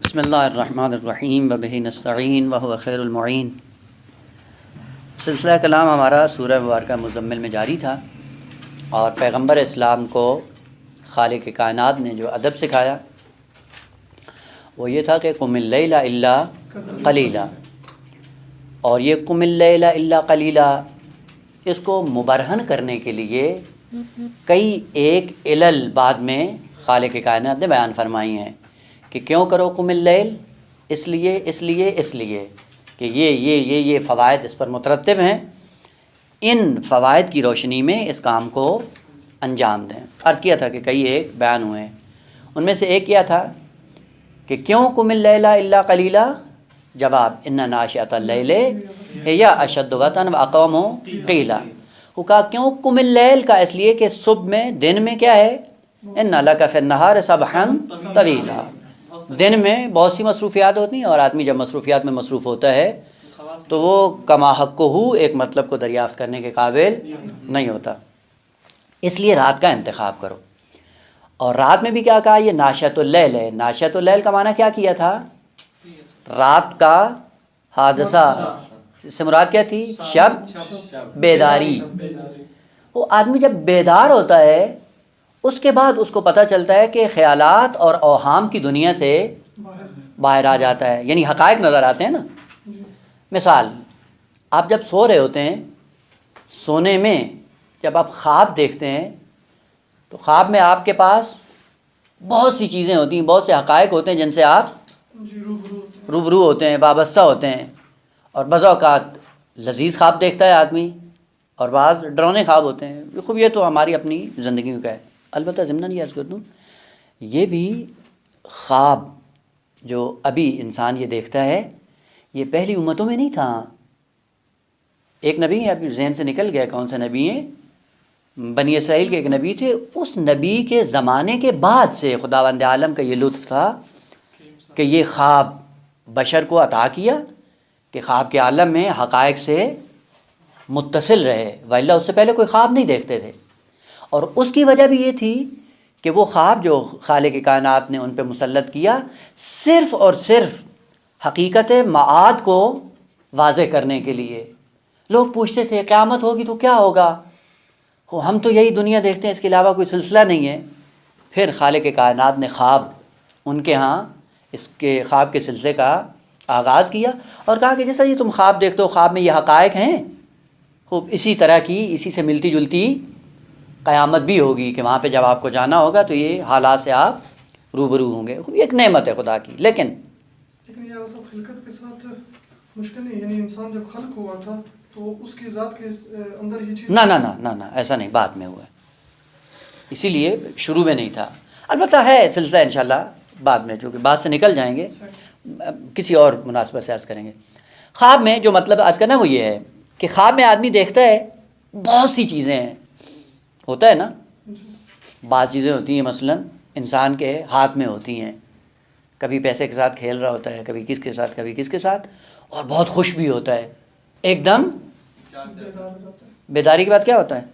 بسم اللہ الرحمن الرحیم وبہ نستعین وہو خیر المعین۔ سلسلہ کلام ہمارا سورہ مبارکہ مزمل میں جاری تھا، اور پیغمبر اسلام کو خالق کائنات نے جو ادب سکھایا وہ یہ تھا کہ قم اللیل الا قلیلا، اور یہ قم اللیل الا قلیلا اس کو مبرہن کرنے کے لیے کئی ایک علل بعد میں خالق کائنات نے بیان فرمائی ہیں کہ کیوں کرو قم اللیل، اس لیے کہ یہ فوائد اس پر مترتب ہیں، ان فوائد کی روشنی میں اس کام کو انجام دیں۔ عرض کیا تھا کہ کئی ایک بیان ہوئے ہیں، ان میں سے ایک کیا تھا کہ کیوں قم اللیل الا قلیلا، جواب ان ناشئۃ اللیل ہی اشد وطئا واقوم قیلا۔ وہ کہا کیوں قم اللیل کا، اس لیے کہ صبح میں دن میں کیا ہے، ان لک فی النہار سبحا طویلا، دن میں بہت سی مصروفیات ہوتی ہیں، اور آدمی جب مصروفیات میں مصروف ہوتا ہے تو وہ کما حق ہو ایک مطلب کو دریافت کرنے کے قابل نہیں ہوتا، اس لیے رات کا انتخاب کرو۔ اور رات میں بھی کیا کہا، یہ ناشئۃ اللیل ہے۔ ناشئۃ اللیل کا معنی کیا کیا تھا، رات کا حادثہ، اس سے مراد کیا تھی، شب بیداری۔ وہ آدمی جب بیدار ہوتا ہے اس کے بعد اس کو پتہ چلتا ہے کہ خیالات اور اوہام کی دنیا سے باہر آ جاتا ہے، یعنی حقائق نظر آتے ہیں نا۔ مثال، آپ جب سو رہے ہوتے ہیں، سونے میں جب آپ خواب دیکھتے ہیں تو خواب میں آپ کے پاس بہت سی چیزیں ہوتی ہیں، بہت سے حقائق ہوتے ہیں جن سے آپ روبرو ہوتے ہیں، وابستہ ہوتے ہیں، اور بعض اوقات لذیذ خواب دیکھتا ہے آدمی اور بعض ڈرونے خواب ہوتے ہیں۔ خوب یہ تو ہماری اپنی زندگی کا ہے۔ البتہ ضمناً یہ عرض کر دوں، یہ بھی خواب جو ابھی انسان یہ دیکھتا ہے یہ پہلی امتوں میں نہیں تھا۔ ایک نبی ہے، ابھی ذہن سے نکل گیا کون سے نبی ہیں، بنی اسرائیل کے ایک نبی تھے، اس نبی کے زمانے کے بعد سے خداوند عالم کا یہ لطف تھا کہ یہ خواب بشر کو عطا کیا کہ خواب کے عالم میں حقائق سے متصل رہے، وإلا اس سے پہلے کوئی خواب نہیں دیکھتے تھے۔ اور اس کی وجہ بھی یہ تھی کہ وہ خواب جو خالق کائنات نے ان پہ مسلط کیا صرف اور صرف حقیقت معاد کو واضح کرنے کے لیے۔ لوگ پوچھتے تھے قیامت ہوگی تو کیا ہوگا، ہم تو یہی دنیا دیکھتے ہیں، اس کے علاوہ کوئی سلسلہ نہیں ہے۔ پھر خالق کائنات نے خواب ان کے ہاں اس کے خواب کے سلسلے کا آغاز کیا اور کہا کہ جیسا یہ تم خواب دیکھتے ہو، خواب میں یہ حقائق ہیں، خوب اسی طرح کی، اسی سے ملتی جلتی قیامت بھی ہوگی کہ وہاں پہ جب آپ کو جانا ہوگا تو یہ حالات سے آپ روبرو ہوں گے۔ یہ ایک نعمت ہے خدا کی، لیکن یہ اصل خلقت کے ساتھ مشکل نہیں، یعنی انسان جب خلق ہوا تھا تو اس کی ذات کے اندر یہ چیز نہ ایسا نہیں، بعد میں ہوا ہے، اسی لیے شروع میں نہیں تھا۔ البتہ ہے سلسلہ انشاءاللہ بعد میں، جو کہ بعد سے نکل جائیں گے، کسی اور مناسبت سے عرض کریں گے۔ خواب میں جو مطلب آج کرنا وہ یہ ہے کہ خواب میں آدمی دیکھتا ہے بہت سی چیزیں ہیں، ہوتا ہے نا، بعض چیزیں ہوتی ہیں مثلا انسان کے ہاتھ میں ہوتی ہیں، کبھی پیسے کے ساتھ کھیل رہا ہوتا ہے، کبھی کس کے ساتھ، کبھی کس کے ساتھ، اور بہت خوش بھی ہوتا ہے، ایک دم بیداری کے بعد کیا ہوتا ہے،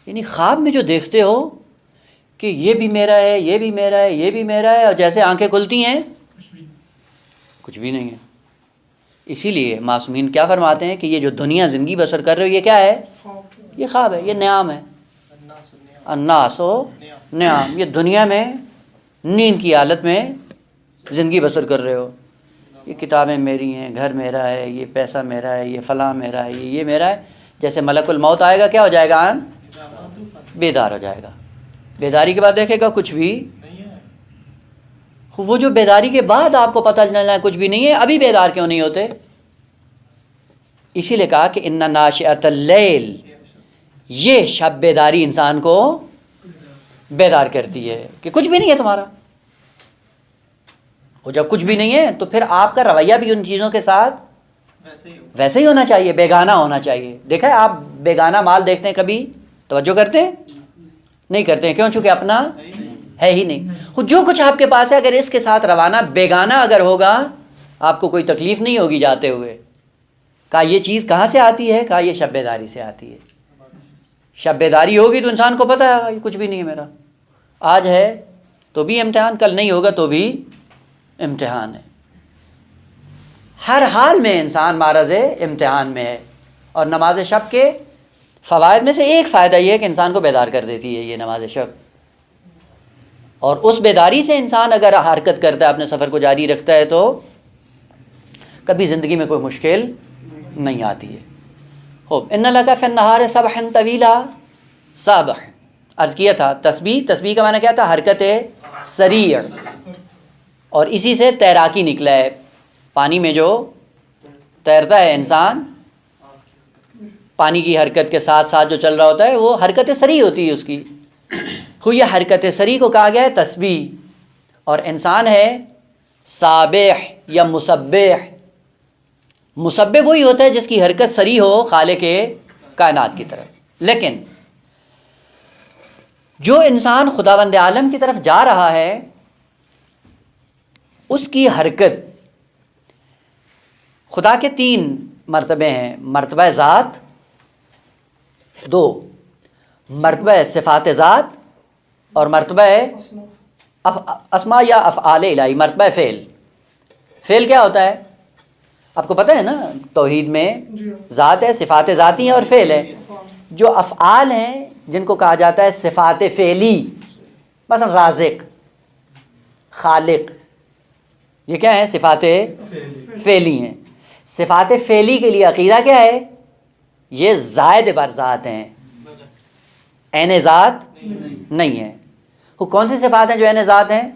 یعنی خواب میں جو دیکھتے ہو کہ یہ بھی میرا ہے، یہ بھی میرا ہے، یہ بھی میرا ہے، اور جیسے آنکھیں کھلتی ہیں کچھ بھی نہیں ہے۔ اسی لیے معصومین کیا فرماتے ہیں کہ یہ جو دنیا زندگی بسر کر رہے ہو یہ کیا ہے، یہ خواب ہے، یہ نیام ہے، الناس و نیام، یہ دنیا میں نیند کی حالت میں زندگی بسر کر رہے ہو، یہ کتابیں میری ہیں، گھر میرا ہے، یہ پیسہ میرا ہے، یہ فلاں میرا ہے، یہ میرا ہے۔ جیسے ملک الموت آئے گا کیا ہو جائے گا، بیدار ہو جائے گا، بیداری کے بعد دیکھے گا کچھ بھی، وہ جو بیداری کے بعد آپ کو پتہ چلنا ہے کچھ بھی نہیں ہے، ابھی بیدار کیوں نہیں ہوتے؟ اسی لیے کہا کہ ان ناشئۃ اللیل، یہ شب بیداری انسان کو بیدار کرتی ہے کہ کچھ بھی نہیں ہے تمہارا۔ اور جب کچھ بھی نہیں ہے تو پھر آپ کا رویہ بھی ان چیزوں کے ساتھ ویسے ہی ہونا چاہیے، بیگانہ ہونا چاہیے۔ دیکھا ہے آپ بیگانہ مال دیکھتے ہیں کبھی توجہ کرتے ہیں؟ نہیں کرتے ہیں، کیوں؟ چونکہ اپنا ہے ہی نہیں۔ جو کچھ آپ کے پاس ہے اگر اس کے ساتھ روانہ بیگانہ اگر ہوگا آپ کو کوئی تکلیف نہیں ہوگی جاتے ہوئے۔ کہا یہ چیز کہاں سے آتی ہے، کہا یہ شب بیداری سے آتی ہے۔ شب بیداری ہوگی تو انسان کو پتہ ہے یہ کچھ بھی نہیں ہے میرا۔ آج ہے تو بھی امتحان، کل نہیں ہوگا تو بھی امتحان ہے. ہر حال میں انسان معرض امتحان میں ہے. اور نماز شب کے فوائد میں سے ایک فائدہ یہ ہے کہ انسان کو بیدار کر دیتی ہے یہ نماز شب. اور اس بیداری سے انسان اگر حرکت کرتا ہے، اپنے سفر کو جاری رکھتا ہے، تو کبھی زندگی میں کوئی مشکل نہیں آتی ہے. خوب، ان لک فی النہار سبحا طویلا. سبح عرض کیا تھا تسبیح کا معنی کیا تھا؟ حرکت سریع. اور اسی سے تیراکی نکلا ہے. پانی میں جو تیرتا ہے انسان، پانی کی حرکت کے ساتھ ساتھ جو چل رہا ہوتا ہے وہ حرکت سریع ہوتی ہے اس کی. یہ حرکت سریع کو کہا گیا ہے تسبیح. اور انسان ہے سابح یا مسبح. مسبح وہی ہوتا ہے جس کی حرکت سریع ہو خالق کائنات کی طرف. لیکن جو انسان خداوند عالم کی طرف جا رہا ہے اس کی حرکت، خدا کے 3 مرتبے ہیں: مرتبہ ذات، 2 مرتبہ صفات ذات، اور مرتبہ اسماء یا افعال الہی، مرتبہ فعل. فعل کیا ہوتا ہے آپ کو پتہ ہے نا؟ توحید میں ذات ہے، صفات ذاتی ہیں اور فعل ہے. جو افعال ہیں جن کو کہا جاتا ہے صفات فعلی، مثلا رازق، خالق، یہ کیا ہیں؟ صفات فعلی ہیں. صفات فعلی کے لیے عقیدہ کیا ہے؟ یہ زائد بر ذات ہیں، عین ذات نہیں ہے. وہ کون سی صفات ہیں جو عین ذات ہیں؟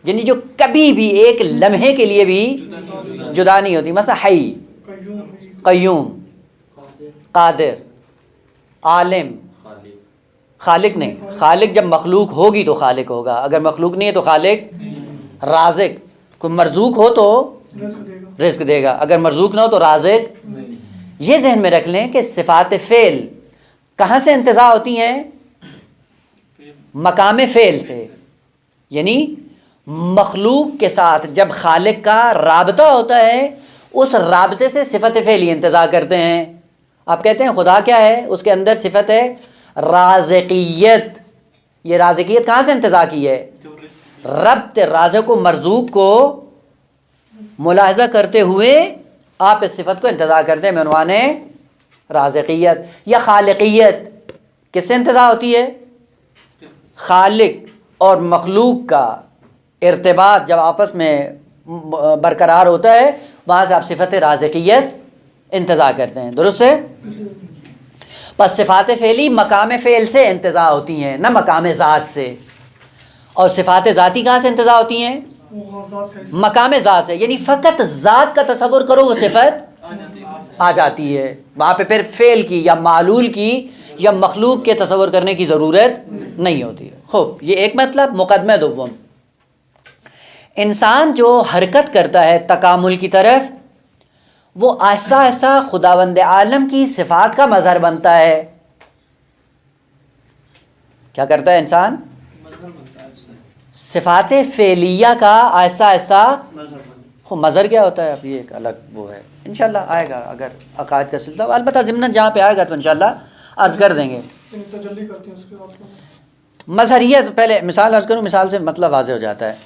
یعنی جو کبھی بھی ایک لمحے کے لیے بھی جدا نہیں ہوتی. مثلا حی، قیوم، قادر، عالم. خالق نہیں. خالق جب مخلوق ہوگی تو خالق ہوگا، اگر مخلوق نہیں ہے تو خالق. رازق، کوئی مرزوق ہو تو رزق دے گا، اگر مرزوق نہ ہو تو رازق. یہ ذہن میں رکھ لیں کہ صفات فعل کہاں سے انتزاع ہوتی ہیں؟ مقام فعل سے. یعنی مخلوق کے ساتھ جب خالق کا رابطہ ہوتا ہے اس رابطے سے صفت فعلی انتزاع کرتے ہیں. آپ کہتے ہیں خدا کیا ہے؟ اس کے اندر صفت ہے رازقیت. یہ رازقیت کہاں سے انتزاع کی ہے؟ ربط رازق و مرزوق کو ملاحظہ کرتے ہوئے آپ اس صفت کو انتزاع کرتے ہیں بعنوان رازقیت. یا خالقیت کس سے انتزاع ہوتی ہے؟ خالق اور مخلوق کا ارتباط جب آپس میں برقرار ہوتا ہے وہاں سے آپ صفت رازقیت انتزاع کرتے ہیں. درست ہے؟ پس صفات فعلی مقام فعل سے انتزاع ہوتی ہیں، نہ مقام ذات سے. اور صفات ذاتی کہاں سے انتزاع ہوتی ہیں؟ مقام ذات سے. یعنی فقط ذات کا تصور کرو وہ صفت آ جاتی ہے، وہاں پہ پھر فعل کی یا معلول کی یا مخلوق کے تصور کرنے کی ضرورت نہیں ہوتی ہے. خوب، یہ ایک مطلب. مقدمہ دوم، انسان جو حرکت کرتا ہے تکامل کی طرف وہ آہستہ آہستہ خداوند عالم کی صفات کا مظہر بنتا ہے. کیا کرتا ہے انسان؟ صفات فعلیہ کا آہستہ آہستہ مظہر. کیا ہوتا ہے اب یہ ایک الگ وہ ہے، انشاءاللہ آئے گا اگر عقائد کا سلسلہ، البتہ ضمن جہاں پہ آئے گا تو انشاءاللہ عرض کر دیں گے. مظہریت پہلے مثال عرض کروں، مثال سے مطلب واضح ہو جاتا ہے.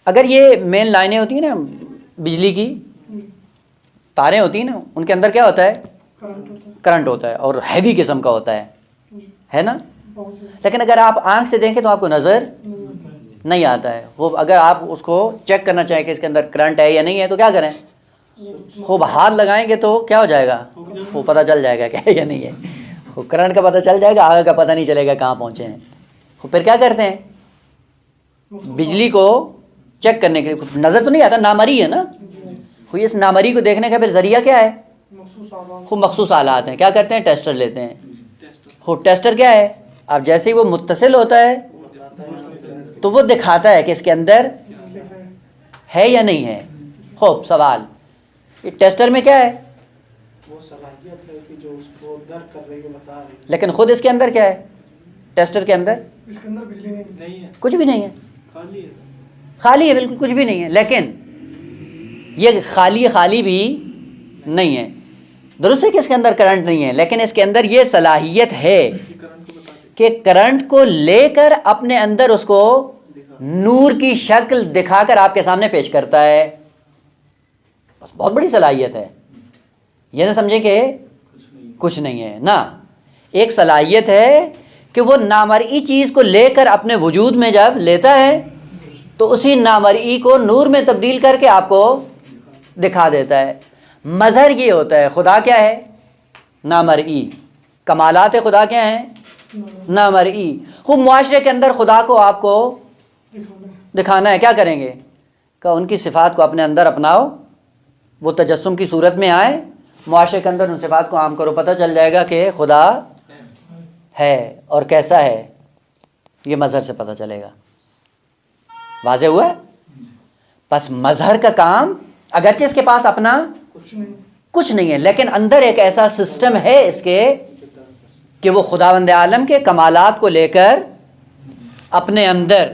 اگر یہ مین لائنیں ہوتی ہیں نا بجلی کی، تاریں ہوتی ہیں نا، ان کے اندر کیا ہوتا ہے؟ کرنٹ ہوتا ہے، اور ہیوی قسم کا ہوتا ہے نا. لیکن اگر آپ آنکھ سے دیکھیں تو آپ کو نظر نہیں آتا ہے. خوب، اگر آپ اس کو چیک کرنا چاہیں کہ اس کے اندر کرنٹ ہے یا نہیں ہے تو کیا کریں؟ خوب ہاتھ لگائیں گے تو کیا ہو جائے گا؟ وہ پتہ چل جائے گا کہ ہے یا نہیں ہے. وہ کرنٹ کا پتہ چل جائے گا، آگے کا پتہ نہیں چلے گا کہاں پہنچے ہیں. پھر کیا کرتے ہیں؟ بجلی کو چیک کرنے کے لیے نظر تو نہیں آتا، نامری ہے نا. اس نامری کو دیکھنے کا پھر ذریعہ کیا ہے؟ خوب مخصوص آلات ہیں. کیا کرتے ہیں؟ ٹیسٹر لیتے ہیں. خوب ٹیسٹر کیا ہے؟ اب جیسے ہی وہ متصل ہوتا ہے تو وہ دکھاتا ہے کہ اس کے اندر ہے یا نہیں ہے. خوب سوال، یہ ٹیسٹر میں کیا ہے؟ وہ صلاحیت ہے کہ جو اس کو درک کر رہی ہے، بتا رہی ہے. لیکن خود اس کے اندر کیا ہے؟ ٹیسٹر کے اندر اس کے اندر بجلی نہیں ہے، کچھ بھی نہیں ہے، خالی ہے. خالی ہے، بالکل کچھ بھی نہیں ہے. لیکن یہ خالی بھی نہیں ہے. درست ہے کہ اس کے اندر کرنٹ نہیں ہے، لیکن اس کے اندر یہ صلاحیت ہے کہ کرنٹ کو لے کر اپنے اندر اس کو نور کی شکل دکھا کر آپ کے سامنے پیش کرتا ہے. بس بہت بڑی صلاحیت ہے. یہ نہ سمجھے کہ کچھ نہیں ہے، نہ، ایک صلاحیت ہے کہ وہ نامرئی چیز کو لے کر اپنے وجود میں جب لیتا ہے تو اسی نامرئی کو نور میں تبدیل کر کے آپ کو دکھا دیتا ہے. مظہر یہ ہوتا ہے. خدا کیا ہے؟ نامرئی. کمالات خدا کیا ہیں؟ نامرئی. خوب معاشرے کے اندر خدا کو آپ کو دکھانا ہے، کیا کریں گے؟ کہ ان کی صفات کو اپنے اندر اپناؤ، وہ تجسم کی صورت میں آئے، معاشرے کے اندر ان صفات کو عام کرو، پتہ چل جائے گا کہ خدا ہے اور کیسا ہے. یہ مظہر سے پتہ چلے گا. واضح ہوا ہے؟ بس مظہر کا کام، اگرچہ اس کے پاس اپنا کچھ نہیں ہے، لیکن اندر ایک ایسا سسٹم ہے اس کے کہ وہ خداوند عالم کے کمالات کو لے کر اپنے اندر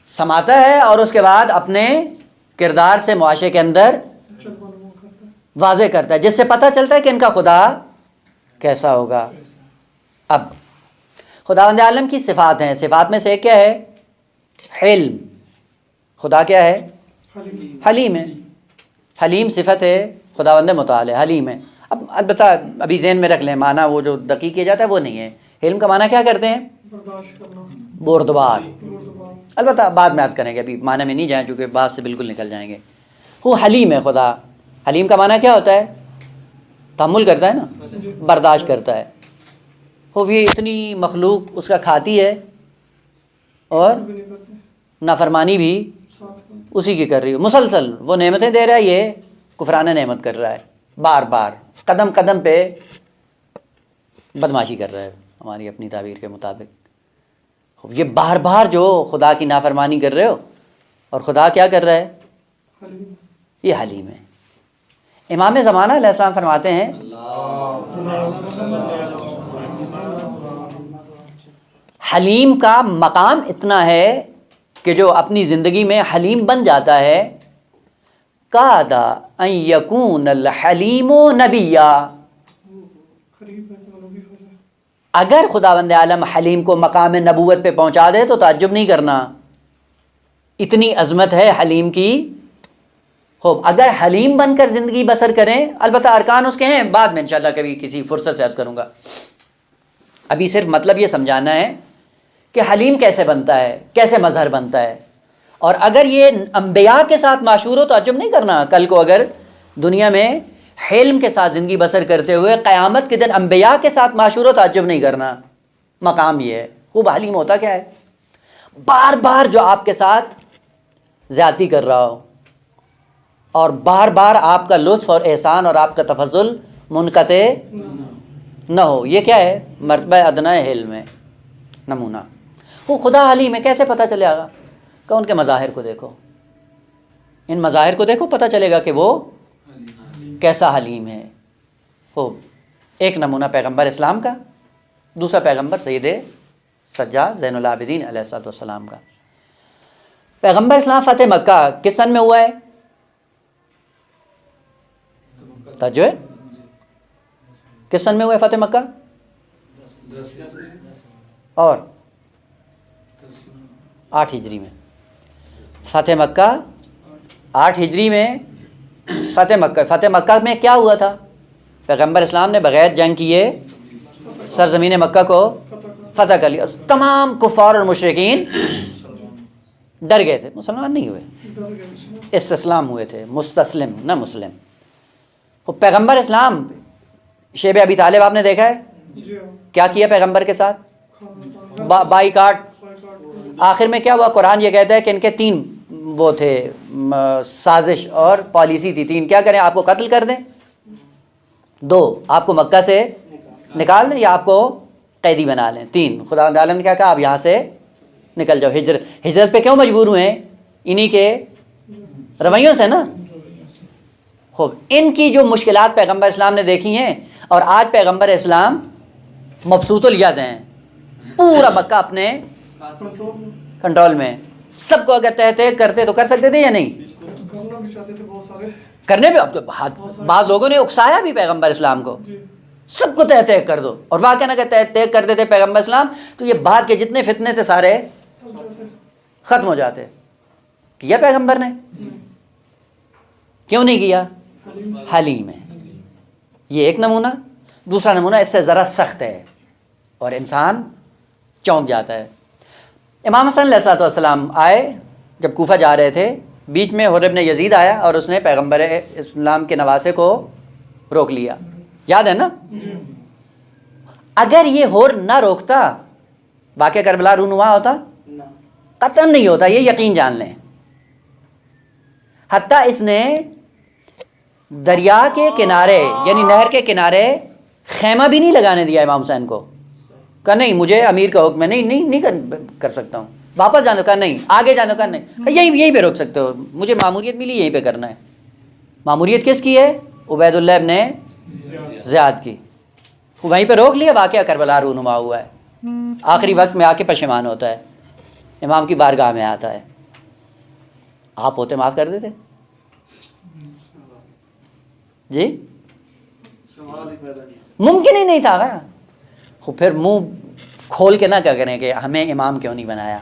سماتا ہے اور اس کے بعد اپنے کردار سے معاشرے کے اندر واضح کرتا ہے، جس سے پتہ چلتا ہے کہ ان کا خدا کیسا ہوگا. اب خداوند عالم کی صفات ہیں. صفات میں سے ایک کیا ہے؟ حلم. خدا کیا ہے؟ حلیم ہے. حلیم صفت ہے خداوند متعال ہے، حلیم ہے. اب البتہ ابھی ذہن میں رکھ لیں، معنی وہ جو دقیق کیا جاتا ہے وہ نہیں ہے. حلم کا معنی کیا کرتے ہیں؟ بردبار. البتہ بعد میں عرض کریں گے، ابھی معنی میں نہیں جائیں چونکہ بات سے بالکل نکل جائیں گے. وہ حلیم ہے خدا. حلیم کا معنی کیا ہوتا ہے؟ تحمل کرتا ہے نا، برداشت کرتا ہے. وہ بھی اتنی مخلوق اس کا کھاتی ہے اور نافرمانی بھی اسی کی کر رہی ہے. مسلسل وہ نعمتیں دے رہا ہے، یہ کفرانہ نعمت کر رہا ہے. بار بار قدم قدم پہ بدماشی کر رہا ہے ہماری اپنی تعبیر کے مطابق. یہ بار بار جو خدا کی نافرمانی کر رہے ہو اور خدا کیا کر رہا ہے؟ یہ حلیم ہے. امام زمانہ علیہ السلام فرماتے ہیں حلیم کا مقام اتنا ہے کہ جو اپنی زندگی میں حلیم بن جاتا ہے، کادا ان یکون الحلیم نبیا. اگر خداوند عالم حلیم کو مقام نبوت پہ پہنچا دے تو تعجب نہیں کرنا، اتنی عظمت ہے حلیم کی. اگر حلیم بن کر زندگی بسر کریں، البتہ ارکان اس کے ہیں، بعد میں انشاءاللہ کبھی کسی فرصت سے عرض کروں گا. ابھی صرف مطلب یہ سمجھانا ہے کہ حلیم کیسے بنتا ہے، کیسے مظہر بنتا ہے. اور اگر یہ انبیاء کے ساتھ معشور ہو تو تعجب نہیں کرنا. کل کو اگر دنیا میں حلم کے ساتھ زندگی بسر کرتے ہوئے قیامت کے دن انبیاء کے ساتھ معشور ہو تو تعجب نہیں کرنا. مقام یہ ہے. خوب حلیم ہوتا کیا ہے؟ بار بار جو آپ کے ساتھ زیادتی کر رہا ہو اور بار بار آپ کا لطف اور احسان اور آپ کا تفضل منقطع نہ ہو. یہ کیا ہے؟ مرتبہ ادنیٰ حلم ہے. نمونہ وہ خدا حلیم ہے. کیسے پتہ چلے گا؟ کہ ان کے مظاہر کو دیکھو، ان مظاہر کو دیکھو، پتہ چلے گا کہ وہ کیسا حلیم ہے. ایک نمونہ پیغمبر اسلام کا، دوسرا پیغمبر سید سجاد زین العابدین علیہ السلام کا. پیغمبر اسلام فتح مکہ کس سن میں ہوا ہے؟ توجہ ہے؟ کس سن میں ہوا ہے فتح مکہ؟ اور 8 ہجری میں. فتح مکہ 8 ہجری میں فتح مکہ میں کیا ہوا تھا؟ پیغمبر اسلام نے بغیر جنگ کیے سرزمین مکہ کو فتح کر لیا اور تمام کفار اور مشرکین ڈر گئے تھے. مسلمان نہیں ہوئے، استسلام ہوئے تھے. مستسلم نہ مسلم. پیغمبر اسلام شیب ابی طالب آپ نے دیکھا ہے کیا کیا پیغمبر کے ساتھ؟ بائیکاٹ. آخر میں کیا ہوا؟ قرآن یہ کہتا ہے کہ ان کے 3 وہ تھے، سازش اور پالیسی تھی. 3 کیا کریں؟ آپ کو قتل کر دیں، 2 آپ کو مکہ سے نکال دیں، یا آپ کو قیدی بنا لیں. 3 خدا عالم نے کیا کہا؟ آپ یہاں سے نکل جاؤ. ہجرت پہ کیوں مجبور ہوئے ہیں؟ انہی کے رویوں سے نا. ان کی جو مشکلات پیغمبر اسلام نے دیکھی ہیں اور آج پیغمبر اسلام مبسوط الید ہیں. پورا مکہ اپنے کنٹرول میں. سب کو اگر تحت کرتے تو کر سکتے تھے یا نہیں؟ کرنے پہ اب تو بعض لوگوں نے اکسایا بھی پیغمبر اسلام کو، سب کو تہ کر دو، اور واقعہ نہ کہ تہ کر دیتے پیغمبر اسلام تو یہ بعد کے جتنے فتنے تھے سارے ختم ہو جاتے. کیا پیغمبر نے؟ کیوں نہیں کیا؟ حلیم ہے. یہ ایک نمونہ. دوسرا نمونہ اس سے ذرا سخت ہے اور انسان چونک جاتا ہے. امام حسن علیہ السلام آئے جب کوفہ جا رہے تھے، بیچ میں حر بن یزید آیا اور اس نے پیغمبر اسلام کے نواسے کو روک لیا، یاد ہے نا؟ اگر یہ حر نہ روکتا واقعہ کربلا رونما ہوتا؟ قطعاً نہیں ہوتا، یہ یقین جان لیں. حتیٰ اس نے دریا کے کنارے یعنی نہر کے کنارے خیمہ بھی نہیں لگانے دیا امام حسین کو. کہا نہیں مجھے امیر کا حکم ہے، نہیں کر سکتا ہوں. واپس جانے کا نہیں، آگے جانے کا نہیں، یہیں پہ روک سکتے ہو، مجھے معموریت ملی یہیں پہ کرنا ہے. معموریت کس کی ہے؟ عبید اللہ ابن زیاد کی. وہیں پہ روک لیا، واقعہ کربلا رونما ہوا ہے. آخری وقت میں آ کے پشیمان ہوتا ہے، امام کی بارگاہ میں آتا ہے. آپ ہوتے معاف کر دیتے؟ جی ممکن ہی نہیں تھا. پھر منہ کھول کے نہ کیا کریں کہ ہمیں امام کیوں نہیں بنایا،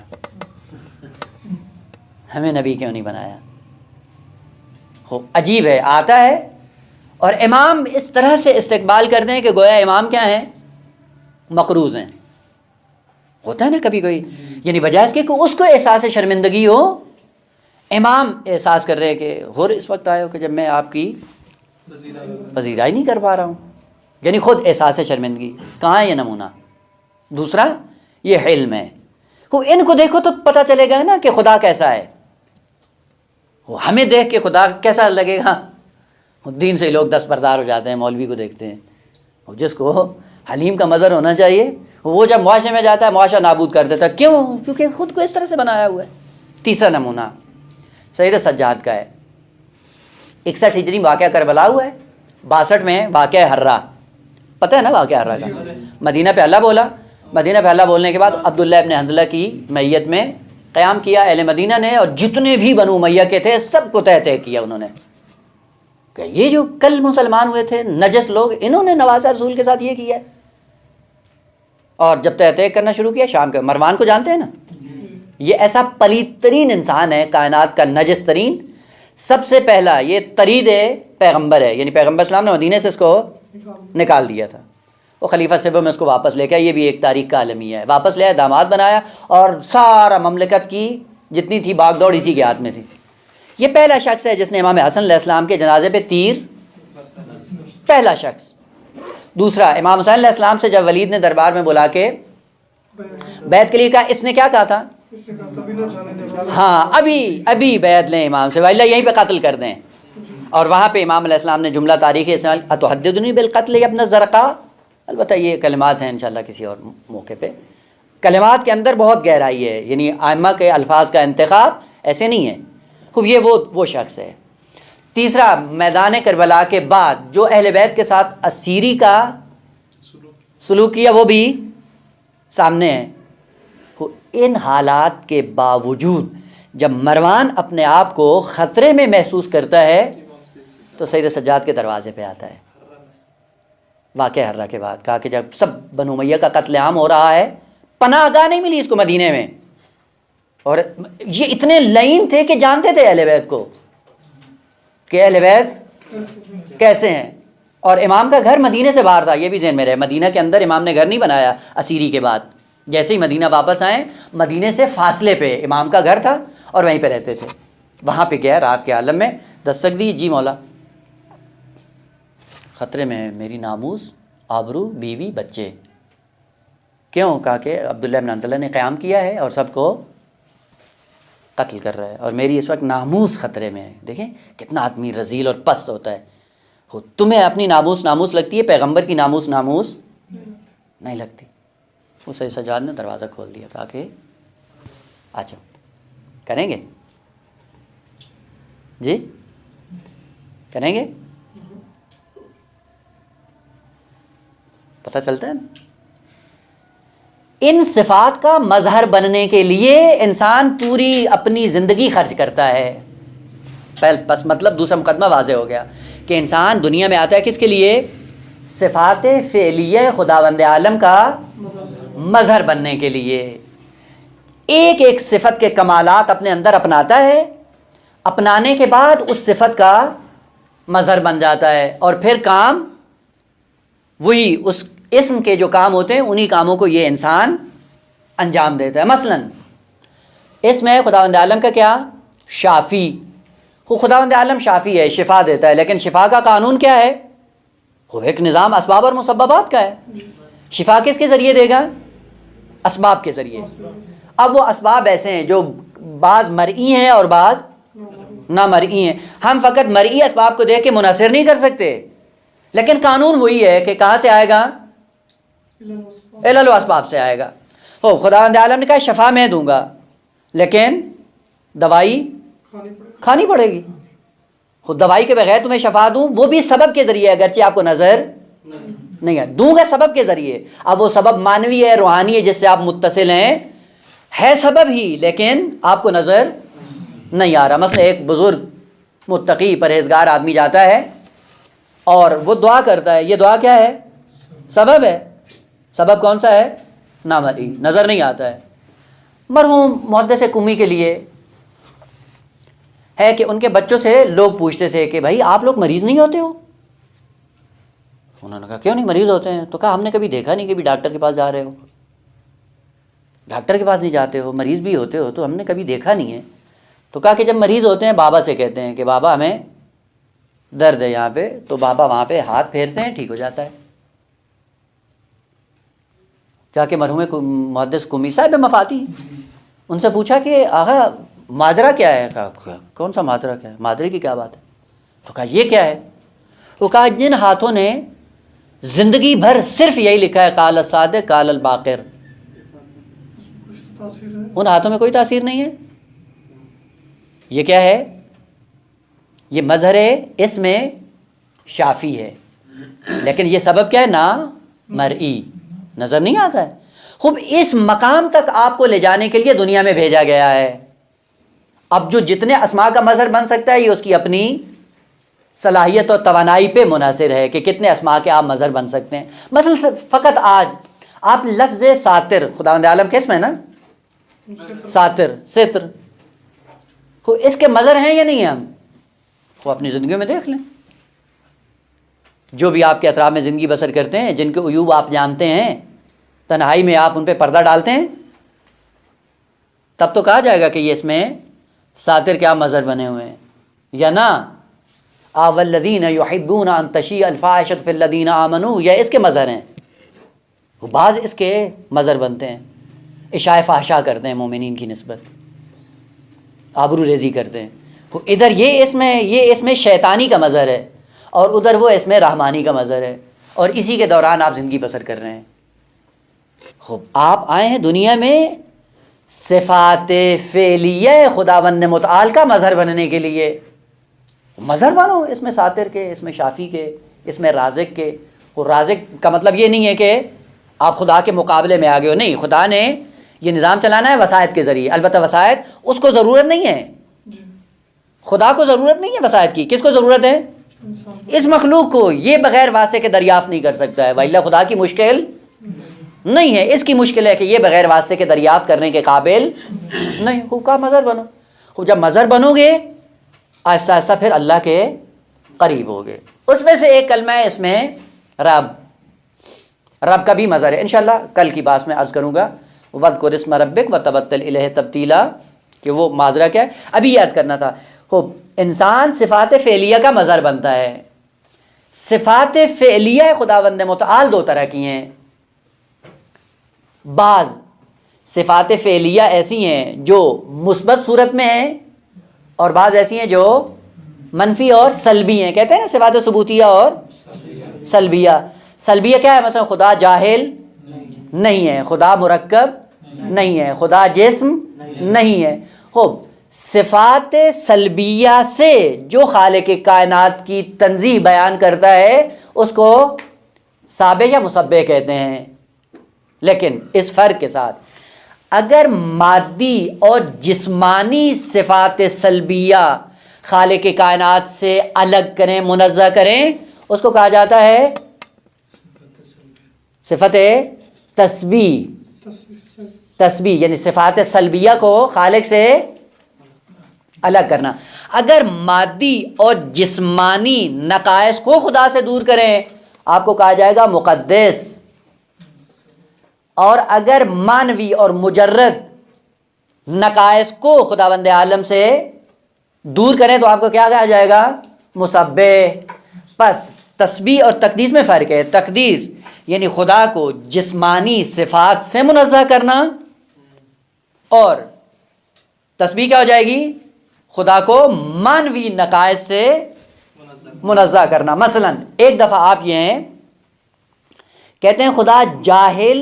ہمیں نبی کیوں نہیں بنایا. عجیب ہے، آتا ہے اور امام اس طرح سے استقبال کرتے ہیں کہ گویا امام کیا ہیں؟ مقروض ہیں. ہوتا ہے نا کبھی کوئی، یعنی بجائے اس کے کہ اس کو احساس شرمندگی ہو، امام احساس کر رہے کہ حر اس وقت آئے ہو کہ جب میں آپ کی پذیرائی نہیں کر پا رہا ہوں، یعنی خود احساس شرمندگی. کہاں ہے یہ نمونہ؟ دوسرا یہ علم ہے. ان کو دیکھو تو پتہ چلے گا نا کہ خدا کیسا ہے. ہمیں دیکھ کے خدا کیسا لگے گا؟ دین سے لوگ دستبردار ہو جاتے ہیں، مولوی کو دیکھتے ہیں. اور جس کو حلیم کا مظہر ہونا چاہیے وہ جب معاشرے میں جاتا ہے معاشرہ نابود کر دیتا ہے. کیوں؟ کیونکہ خود کو اس طرح سے بنایا ہوا ہے. تیسرا نمونہ سید سجاد کا ہے. 61 ہجری واقعہ کربلا ہوا ہے، 62 میں واقعہ ہرہ. پتہ ہے نا واقعہ ہرہ کا؟ مدینہ پہ اللہ بولا، مدینہ پہ اللہ بولنے کے بعد عبداللہ ابن حنظلہ کی میت میں قیام کیا اہل مدینہ نے، اور جتنے بھی بنو امیہ کے تھے سب کو تہ کیا انہوں نے کہ یہ جو کل مسلمان ہوئے تھے نجس لوگ، انہوں نے نوازہ رسول کے ساتھ یہ کیا ہے. اور جب تہ کرنا شروع کیا شام کے مروان کو جانتے ہیں نا، یہ ایسا پلیت ترین انسان ہے کائنات کا، نجس ترین. سب سے پہلا یہ ترید پیغمبر ہے، یعنی پیغمبر اسلام نے مدینے سے اس کو نکال دیا تھا. وہ خلیفہ سیوم میں اس کو واپس لے گیا. یہ بھی ایک تاریخ کا عالمیہ ہے. واپس لے آیا، داماد بنایا، اور سارا مملکت کی جتنی تھی باغ دوڑ اسی کے ہاتھ میں تھی. یہ پہلا شخص ہے جس نے امام حسن علیہ السلام کے جنازے پہ تیر، پہلا شخص. دوسرا امام حسین علیہ السلام سے جب ولید نے دربار میں بلا کے بیعت کے لیے کہا، اس نے کیا کہا تھا؟ ہاں ابھی بیعت لیں امام سے، وائلہ یہیں پہ قتل کر دیں. اور وہاں پہ امام علیہ السلام نے جملہ تاریخی استعمال، اتحدثنی بالقتل یا ابن زرقاء. البتہ یہ کلمات ہیں انشاءاللہ کسی اور موقع پہ. کلمات کے اندر بہت گہرائی ہے، یعنی ائمہ کے الفاظ کا انتخاب ایسے نہیں ہے. خوب یہ وہ شخص ہے. تیسرا میدان کربلا کے بعد جو اہل بیت کے ساتھ اسیری کا سلوک کیا وہ بھی سامنے ہے. ان حالات کے باوجود جب مروان اپنے آپ کو خطرے میں محسوس کرتا ہے تو سید سجاد کے دروازے پہ آتا ہے. واقعہ ہرہ کے بعد کہا کہ جب سب بنو امیہ کا قتل عام ہو رہا ہے، پناہ گاہ نہیں ملی اس کو مدینے میں، اور یہ اتنے لعین تھے کہ جانتے تھے اہل بیت کو کہ اہل بیت کیسے ہیں. اور امام کا گھر مدینے سے باہر تھا، یہ بھی ذہن میں رہے. مدینہ کے اندر امام نے گھر نہیں بنایا اسیری کے بعد. جیسے ہی مدینہ واپس آئے، مدینے سے فاصلے پہ امام کا گھر تھا اور وہیں پہ رہتے تھے. وہاں پہ گیا، رات کے عالم میں دستک دی. جی مولا خطرے میں میری ناموس، آبرو، بیوی، بچے. کیوں؟ کہا کہ عبداللہ بن حنظلہ نے قیام کیا ہے اور سب کو قتل کر رہا ہے، اور میری اس وقت ناموس خطرے میں ہے. دیکھیں کتنا آدمی رذیل اور پست ہوتا ہے. تمہیں اپنی ناموس لگتی ہے، پیغمبر کی ناموس نہیں لگتی. وہ سید سجاد نے دروازہ کھول دیا، کہا کہ آ جاؤ. کریں گے؟ جی کریں گے؟ پتہ چلتا ہے نا. ان صفات کا مظہر بننے کے لیے انسان پوری اپنی زندگی خرچ کرتا ہے. پس مطلب دوسرا مقدمہ واضح ہو گیا کہ انسان دنیا میں آتا ہے کس کے لیے؟ صفات فعلیہ خداوند عالم کا مظہر بننے کے لیے. ایک ایک صفت کے کمالات اپنے اندر اپناتا ہے، اپنانے کے بعد اس صفت کا مظہر بن جاتا ہے، اور پھر کام وہی اس اسم کے جو کام ہوتے ہیں انہی کاموں کو یہ انسان انجام دیتا ہے. مثلا اسم ہے خداوند عالم کا کیا؟ شافی. خداوند عالم شافی ہے، شفا دیتا ہے، لیکن شفا کا قانون کیا ہے؟ وہ ایک نظام اسباب اور مسببات کا ہے. شفا کس کے ذریعے دے گا؟ اسباب کے ذریعے. اب وہ اسباب ایسے ہیں جو بعض مرئی ہیں اور بعض نامرئی ہیں. ہم فقط مرئی اسباب کو دیکھ کے منحصر نہیں کر سکتے، لیکن قانون وہی ہے کہ کہاں سے آئے گا؟ علل و اسباب سے آئے گا. خداوند عالم نے کہا شفا میں دوں گا، لیکن دوائی کھانی پڑے گی. خود دوائی کے بغیر تمہیں شفا دوں وہ بھی سبب کے ذریعے، اگرچہ آپ کو نظر نہیں ہے، دوں گا سبب کے ذریعے. اب وہ سبب مانوی ہے، روحانی ہے، جس سے آپ متصل ہیں، ہے سبب ہی لیکن آپ کو نظر نہیں آ رہا. مثلا ایک بزرگ متقی پرہیزگار آدمی جاتا ہے اور وہ دعا کرتا ہے، یہ دعا کیا ہے؟ سبب ہے. سبب کون سا ہے؟ نامرئی، نظر نہیں آتا ہے. مرحوم محدث قمی کے لیے ہے کہ ان کے بچوں سے لوگ پوچھتے تھے کہ بھائی آپ لوگ مریض نہیں ہوتے ہو؟ انہوں نے کہا کیوں نہیں مریض ہوتے ہیں. تو کہا ہم نے کبھی دیکھا نہیں کہ بھی ڈاکٹر کے پاس جا رہے ہو. ڈاکٹر کے پاس نہیں جاتے ہو، مریض بھی ہوتے ہو، تو ہم نے کبھی دیکھا نہیں ہے. تو کہا کہ جب مریض ہوتے ہیں بابا سے کہتے ہیں کہ بابا ہمیں درد ہے یہاں پہ، تو بابا وہاں پہ ہاتھ پھیرتے ہیں، ٹھیک ہو جاتا ہے. جا کے مرحوم محدث قمی صاحب مفاتی ان سے پوچھا کہ آغا ماجرا کیا ہے؟ کہا کون سا ماجرا کیا ہے؟ ماجرے کی کیا بات ہے؟ تو کہا یہ کیا ہے؟ وہ کہا جن ہاتھوں نے زندگی بھر صرف یہی لکھا ہے قال الصادق قال الباقر، ان ہاتھوں میں کوئی تاثیر نہیں ہے. یہ کیا ہے؟ یہ مظہر اس میں شافی ہے، لیکن یہ سبب کیا ہے؟ نا مرئی، نظر نہیں آتا ہے. خوب اس مقام تک آپ کو لے جانے کے لیے دنیا میں بھیجا گیا ہے. اب جو جتنے اسماء کا مظہر بن سکتا ہے یہ اس کی اپنی صلاحیت اور توانائی پہ منحصر ہے کہ کتنے اسماء کے آپ مظہر بن سکتے ہیں. مثلا فقط آج آپ لفظ ساتر، خداوند عالم کے اسم ہے نا ساتر، ستر، اس کے مظہر ہیں یا نہیں ہیں؟ ہم وہ اپنی زندگیوں میں دیکھ لیں. جو بھی آپ کے اطراف میں زندگی بسر کرتے ہیں، جن کے عیوب آپ جانتے ہیں، تنہائی میں آپ ان پہ پردہ ڈالتے ہیں، تب تو کہا جائے گا کہ یہ اس میں ساتر کیا مظہر بنے ہوئے ہیں. یا نہ والذین یحبون ان تشیع الفاحشۃ فی الذین آمنوا، یہ اس کے مظہر ہیں. بعض اس کے مظہر بنتے ہیں، اشاعہ فحشا کرتے ہیں مومنین کی نسبت، آبرو ریزی کرتے ہیں. ادھر یہ اس میں شیطانی کا مظہر ہے، اور ادھر وہ اس میں رحمانی کا مظہر ہے، اور اسی کے دوران آپ زندگی بسر کر رہے ہیں. خوب آپ آئے ہیں دنیا میں صفات فعلیہ خداوند متعال کا مظہر بننے کے لیے. مظہر بنو اس میں ساتر کے، اس میں شافی کے، اس میں رازق کے. اور رازق کا مطلب یہ نہیں ہے کہ آپ خدا کے مقابلے میں آگے ہو، نہیں، خدا نے یہ نظام چلانا ہے وسائط کے ذریعے. البتہ وسائط اس کو ضرورت نہیں ہے، خدا کو ضرورت نہیں ہے وسائط کی. کس کو ضرورت ہے؟ اس مخلوق کو. یہ بغیر واسطے کے دریافت نہیں کر سکتا ہے، وإلا خدا کی مشکل نہیں ہے. اس کی مشکل ہے کہ یہ بغیر واسطے کے دریافت کرنے کے قابل نہیں. خوب کا مظہر بنو. خوب جب مظہر بنو گے آہستہ آہستہ پھر اللہ کے قریب ہوگے. اس میں سے ایک کلمہ ہے اس میں رب کا بھی مظہر ہے. انشاءاللہ کل کی بات میں عرض کروں گا وَاذْكُرِ اسْمَ رَبِّكَ وَتَبَتَّلْ إِلَيْهِ تَبْتِيلًا، کہ وہ ماجرا کیا ہے. ابھی یہ عرض کرنا تھا. خوب انسان صفات فعلیہ کا مظہر بنتا ہے. صفات فعلیہ خداوند متعال دو طرح کی ہیں. بعض صفات فعلیہ ایسی ہیں جو مثبت صورت میں ہیں، اور بعض ایسی ہیں جو منفی اور سلبی ہیں. کہتے ہیں نا صفات ثبوتیہ اور سلبیہ. سلبیہ کیا ہے؟ مثلا خدا جاہل نہیں ہے، خدا مرکب نہیں ہے، خدا جسم نہیں ہے. خوب صفات سلبیہ سے جو خالق کائنات کی تنزیہ بیان کرتا ہے اس کو سابع یا مسبح کہتے ہیں. لیکن اس فرق کے ساتھ اگر مادی اور جسمانی صفات سلبیہ خالق کائنات سے الگ کریں، منزہ کریں، اس کو کہا جاتا ہے صفت تسبیح۔ تسبیح یعنی صفات سلبیہ کو خالق سے الگ کرنا۔ اگر مادی اور جسمانی نقائص کو خدا سے دور کریں آپ کو کہا جائے گا مقدس، اور اگر مانوی اور مجرد نقائص کو خداوند عالم سے دور کریں تو آپ کو کیا کہا جائے گا؟ مسبح۔ پس تسبیح اور تقدیس میں فرق ہے۔ تقدیس یعنی خدا کو جسمانی صفات سے منزہ کرنا، اور تسبیح کیا ہو جائے گی؟ خدا کو مانوی نقائص سے منزہ کرنا۔ مثلا ایک دفعہ آپ یہ کہتے ہیں خدا جاہل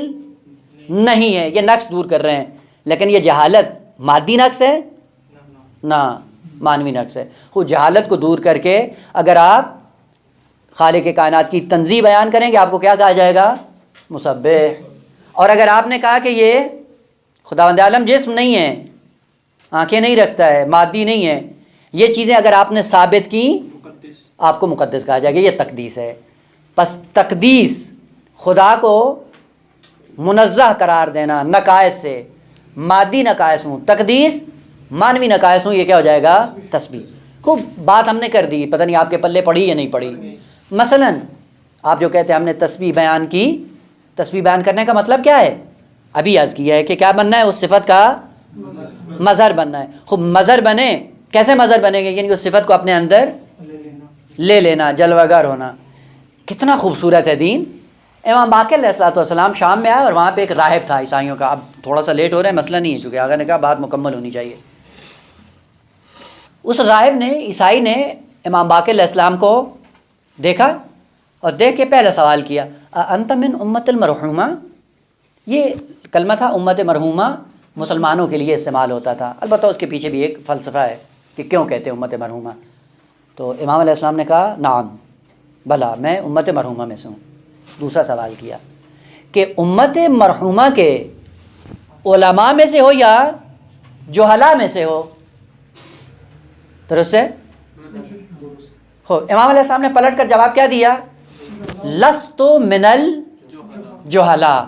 نہیں ہے، یہ نقص دور کر رہے ہیں، لیکن یہ جہالت مادی نقص ہے؟ نہ، مانوی نقص ہے۔ وہ جہالت کو دور کر کے اگر آپ خالق کائنات کی تنزیہ بیان کریں گے آپ کو کیا کہا جائے گا؟ مسبح۔ اور اگر آپ نے کہا کہ یہ خداوند عالم جسم نہیں ہے، آنکھیں نہیں رکھتا ہے، مادی نہیں ہے، یہ چیزیں اگر آپ نے ثابت کی آپ کو مقدس کہا جائے گا، یہ تقدیس ہے۔ پس تقدیس خدا کو منزہ قرار دینا نقائص سے، مادی نقائص ہوں، تقدیس مانوی نقائص ہوں، یہ کیا ہو جائے گا؟ تسبیح۔ خوب بات ہم نے کر دی، پتہ نہیں آپ کے پلے پڑی یا نہیں پڑی۔ مثلا آپ جو کہتے ہیں ہم نے تسبیح بیان کی، تسبیح بیان کرنے کا مطلب کیا ہے؟ ابھی عرض کیا ہے کہ کیا بننا ہے؟ اس صفت کا مظہر بننا ہے۔ خوب مظہر بنے، کیسے مظہر بنے گے؟ یعنی اس صفت کو اپنے اندر لے لینا، جلوہ گر ہونا۔ کتنا خوبصورت ہے دین۔ امام باقر علیہ الصلوۃ والسلام شام میں آئے اور وہاں پہ ایک راہب تھا عیسائیوں کا۔ اب تھوڑا سا لیٹ ہو رہا ہے، مسئلہ نہیں ہے چونکہ آگے نے کہا بات مکمل ہونی چاہیے۔ اس راہب نے، عیسائی نے امام باقر علیہ السلام کو دیکھا اور دیکھ کے پہلا سوال کیا، انت من امت المرحومہ؟ یہ کلمہ تھا امت مرحومہ، مسلمانوں کے لیے استعمال ہوتا تھا، البتہ اس کے پیچھے بھی ایک فلسفہ ہے کہ کیوں کہتے ہیں امت مرحومہ۔ تو امام علیہ السلام نے کہا نعم، بھلا میں امت مرحومہ میں سے ہوں۔ دوسرا سوال کیا کہ امت مرحومہ کے علماء میں سے ہو یا جہلاء میں سے ہو؟ درست ہے؟ امام علیہ السلام نے پلٹ کر جواب کیا دیا؟ لست من الجہلاء۔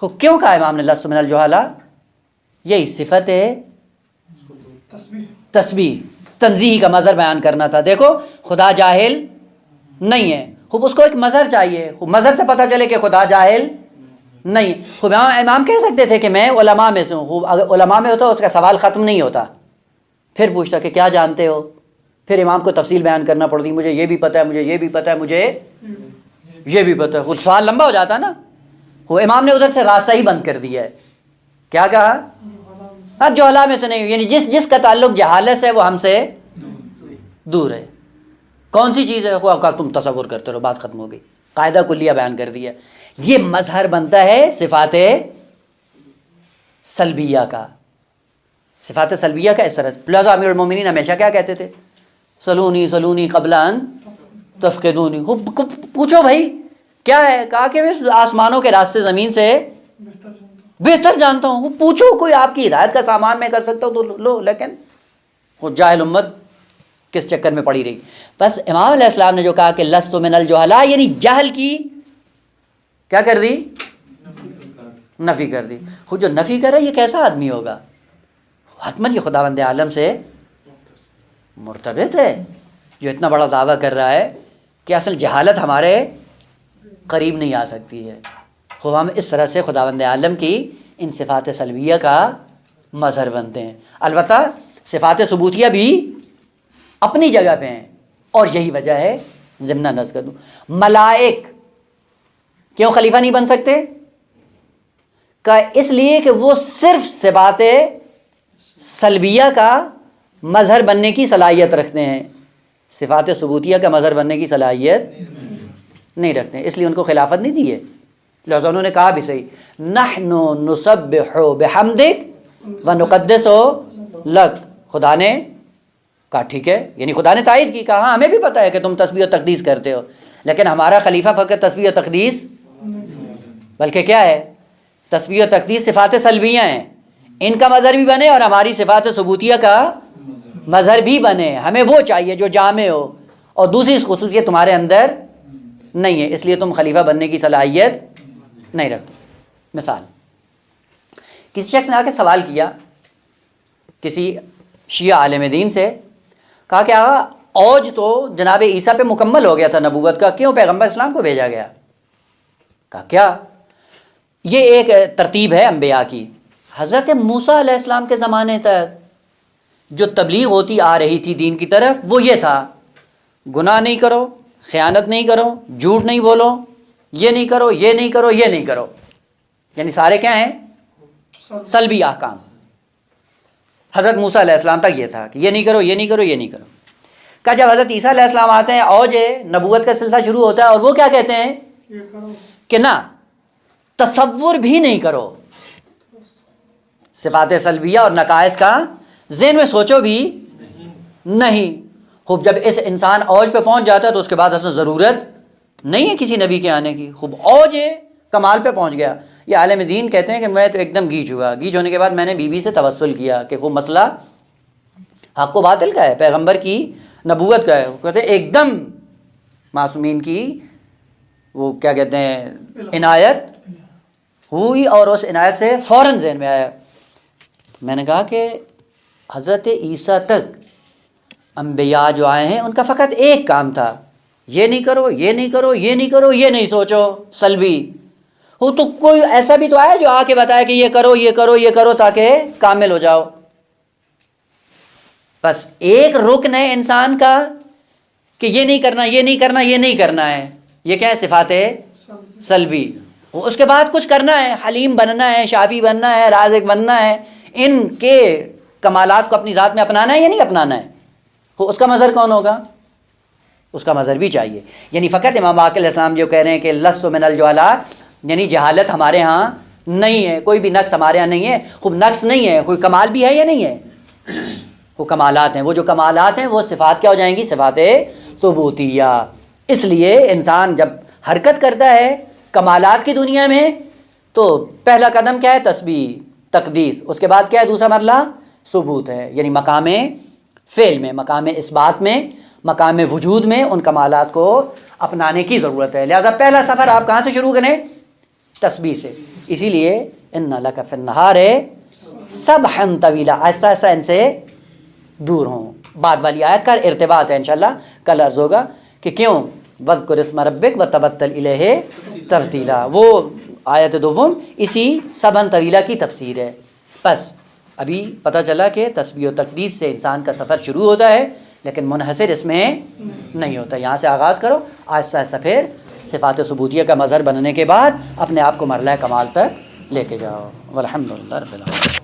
کیوں کہا امام نے لست من الجہلاء؟ یہی صفت ہے تسبیح، تنزیہ کا مظہر بیان کرنا تھا۔ دیکھو خدا جاہل نہیں ہے، خوب اس کو ایک مظہر چاہیے، خوب مظہر سے پتہ چلے کہ خدا جاہل نہیں۔ خوب امام کہہ سکتے تھے کہ میں علماء میں سے ہوں، خوب اگر علماء میں ہوتا اس کا سوال ختم نہیں ہوتا، پھر پوچھتا کہ کیا جانتے ہو، پھر امام کو تفصیل بیان کرنا پڑتی، مجھے یہ بھی پتہ ہے، مجھے یہ بھی پتہ ہے، مجھے یہ بھی پتہ ہے، خود سوال لمبا ہو جاتا نا۔ وہ امام نے ادھر سے راستہ ہی بند کر دیا ہے۔ کیا کہا؟ ہاں جہلاء میں سے نہیں، یعنی جس کا تعلق جہالت سے ہے وہ ہم سے دور ہے۔ کون سی چیز ہے؟ تم تصور کرتے رہو، بات ختم ہو گئی، قاعدہ کلیہ بیان کر دیا۔ یہ مظہر بنتا ہے صفات سلبیہ کا۔ صفات سلبیہ کا اس طرح لہذا امیر المومنین ہمیشہ کیا کہتے تھے؟ سلونی سلونی قبل ان تفقدونی۔ پوچھو بھائی کیا ہے؟ کہا کہ میں آسمانوں کے راستے زمین سے بہتر جانتا ہوں۔ پوچھو، کوئی آپ کی ہدایت کا سامان میں کر سکتا ہوں تو لو، لیکن وہ جاہل امت کس چکر میں پڑی رہی۔ بس امام علیہ السلام نے جو کہا کہ لست من الجہلاء، یعنی جہل کی کیا کر دی؟ نفی کر دی۔ خود جو نفی کر رہا ہے یہ کیسا آدمی ہوگا؟ حتماً یہ خداوند عالم سے مرتبط ہے، جو اتنا بڑا دعویٰ کر رہا ہے کہ اصل جہالت ہمارے قریب نہیں آ سکتی ہے۔ خوب ہم اس طرح سے خداوند عالم کی ان صفات سلبیہ کا مظہر بنتے ہیں۔ البتہ صفات ثبوتیہ بھی اپنی جگہ پہ ہیں، اور یہی وجہ ہے ضمن نذ کر دوں، ملائک کیوں خلیفہ نہیں بن سکتے؟ کہ اس لیے کہ وہ صرف صفات سلبیہ کا مظہر بننے کی صلاحیت رکھتے ہیں، صفات ثبوتیہ کا مظہر بننے کی صلاحیت نہیں رکھتے ہیں، اس لیے ان کو خلافت نہیں دی ہے۔ لہذا انہوں نے کہا بھی صحیح، نحن نسبح بحمدک ونقدس لک۔ خدا نے کہا ٹھیک ہے، یعنی خدا نے تائید کی، کہا ہاں ہمیں بھی پتہ ہے کہ تم تسبیح و تقدیس کرتے ہو، لیکن ہمارا خلیفہ فقط تسبیح و تقدیس بلکہ کیا ہے؟ تسبیح و تقدیس صفات سلبیہ ہیں، ان کا مظہر بھی بنے اور ہماری صفات ثبوتیہ کا مظہر بھی بنے، ہمیں وہ چاہیے جو جامع ہو، اور دوسری خصوصیت تمہارے اندر نہیں ہے، اس لیے تم خلیفہ بننے کی صلاحیت نہیں رکھتے۔ مثال، کسی شخص نے آ کے سوال کیا کسی شیعہ عالم دین سے، کہا کہ آقا اوج تو جناب عیسیٰ پہ مکمل ہو گیا تھا نبوت کا، کیوں پیغمبر اسلام کو بھیجا گیا؟ کہا کیا؟ یہ ایک ترتیب ہے انبیاء کی۔ حضرت موسیٰ علیہ السلام کے زمانے تک جو تبلیغ ہوتی آ رہی تھی دین کی طرف، وہ یہ تھا گناہ نہیں کرو، خیانت نہیں کرو، جھوٹ نہیں بولو، یہ نہیں کرو، یہ نہیں کرو، یہ نہیں کرو، یعنی سارے کیا ہیں؟ سلبی احکام۔ حضرت موسیٰ علیہ السلام تک یہ تھا کہ یہ نہیں کرو، یہ نہیں کرو، یہ نہیں کرو۔ کہ جب حضرت عیسیٰ علیہ السلام آتے ہیں، اوج نبوت کا سلسلہ شروع ہوتا ہے، اور وہ کیا کہتے ہیں یہ کرو، کہ نہ، تصور بھی نہیں کرو صفات سلبیہ اور نقائص کا، ذہن میں سوچو بھی نہیں۔ خوب جب اس انسان اوج پہ پہنچ جاتا ہے تو اس کے بعد اصلا ضرورت نہیں ہے کسی نبی کے آنے کی۔ خوب اوج کمال پہ پہنچ گیا۔ یہ عالم دین کہتے ہیں کہ میں تو ایک دم گیج ہوا، گیج ہونے کے بعد میں نے بیوی سے توسل کیا کہ وہ مسئلہ حق و باطل کا ہے، پیغمبر کی نبوت کا ہے۔ وہ کہتے ہیں ایک دم معصومین کی وہ کیا کہتے ہیں عنایت ہوئی، اور اس عنایت سے فوراً ذہن میں آیا۔ میں نے کہا کہ حضرت عیسیٰ تک انبیاء جو آئے ہیں ان کا فقط ایک کام تھا، یہ نہیں کرو، یہ نہیں کرو، یہ نہیں کرو، یہ نہیں سوچو، سلبی ہو تو کوئی ایسا بھی تو آیا جو آ کے بتایا کہ یہ کرو، یہ کرو، یہ کرو تاکہ کامل ہو جاؤ۔ بس ایک رکن ہے انسان کا کہ یہ نہیں کرنا، یہ نہیں کرنا، یہ نہیں کرنا ہے، یہ کیا ہے؟ صفات سلبی۔ اس کے بعد کچھ کرنا ہے، حلیم بننا ہے، شافی بننا ہے، رازق بننا ہے، ان کے کمالات کو اپنی ذات میں اپنانا ہے یا نہیں اپنانا ہے؟ اس کا مظہر کون ہوگا؟ اس کا مظہر بھی چاہیے۔ یعنی فقط امام باقر علیہ السلام جو کہہ رہے ہیں کہ لست من الجہلاء، یعنی جہالت ہمارے ہاں نہیں ہے، کوئی بھی نقص ہمارے ہاں نہیں ہے۔ خوب نقص نہیں ہے، کوئی کمال بھی ہے یا نہیں ہے؟ وہ کمالات ہیں، وہ جو کمالات ہیں وہ صفات کیا ہو جائیں گی؟ صفات ثبوتیہ۔ اس لیے انسان جب حرکت کرتا ہے کمالات کی دنیا میں تو پہلا قدم کیا ہے؟ تسبیح، تقدیس۔ اس کے بعد کیا ہے؟ دوسرا مرحلہ ثبوت ہے، یعنی مقام فعل میں، مقام اثبات میں، مقام وجود میں ان کمالات کو اپنانے کی ضرورت ہے۔ لہذا پہلا سفر آپ کہاں سے شروع کریں؟ تسبیح سے۔ اسی لیے ان لک فی النہار سبحا طویلا، ایسا ایسا ان سے دور ہوں۔ بعد والی آیت کا ارتباط ہے، انشاءاللہ کل عرض ہوگا کہ کیوں وَاذْكُرِ اسْمَ رَبِّكَ وَتَبَتَّلْ إِلَيْهِ تَبْتِيلًا، وہ آیت دوم اسی سبحا طویلا کی تفسیر ہے۔ بس ابھی پتہ چلا کہ تسبیح و تقدیس سے انسان کا سفر شروع ہوتا ہے، لیکن منحصر اس میں نہیں ہوتا۔ یہاں سے آغاز کرو، آہستہ آہستہ پھر صفات ثبوتیہ کا مظہر بننے کے بعد اپنے آپ کو مرحلہ کمال تک لے کے جاؤ۔ والحمدللہ رب العالمین۔